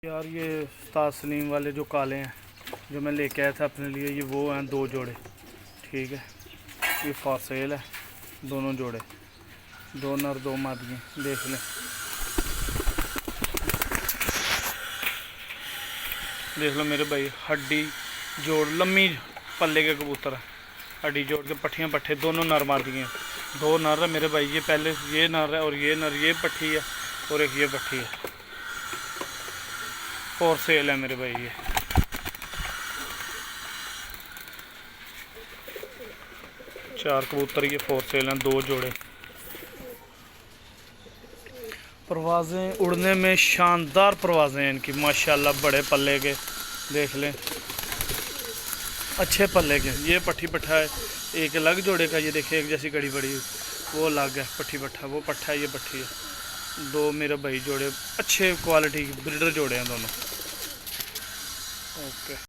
यार ये उस्ताद सलीम वाले जो काले हैं जो मैं लेके आया था अपने लिए, ये वो हैं 2 जोड़े। ठीक है, ये फॉर सेल है, दोनों जोड़े, 2 नर 2 मादियाँ। देख लें, देख लो मेरे भाई, हड्डी जोड़ लम्मी पल्ले के कबूतर है, हड्डी जोड़ के पट्ठियाँ पट्ठे दोनों नर मादियाँ, 2 नर है मेरे भाई। ये पहले ये नर है और ये नर, ये पट्ठी है और एक ये पट्ठी है। फॉर सेल है मेरे भाई। ये 4 कबूतर ये फॉर सेल हैं, 2 जोड़े। परवाज़ें उड़ने में शानदार परवाज़ें हैं इनकी माशाल्लाह, बड़े पल्ले के, देख लें अच्छे पल्ले के। ये पट्ठी पट्ठा है, एक अलग जोड़े का, ये देखिए एक जैसी कड़ी बड़ी, वो अलग है पट्ठी पट्ठा, वो पट्ठा है, ये पट्ठी है। 2 मेरे भाई जोड़े अच्छे क्वालिटी ब्रीडर जोड़े हैं दोनों। ओके।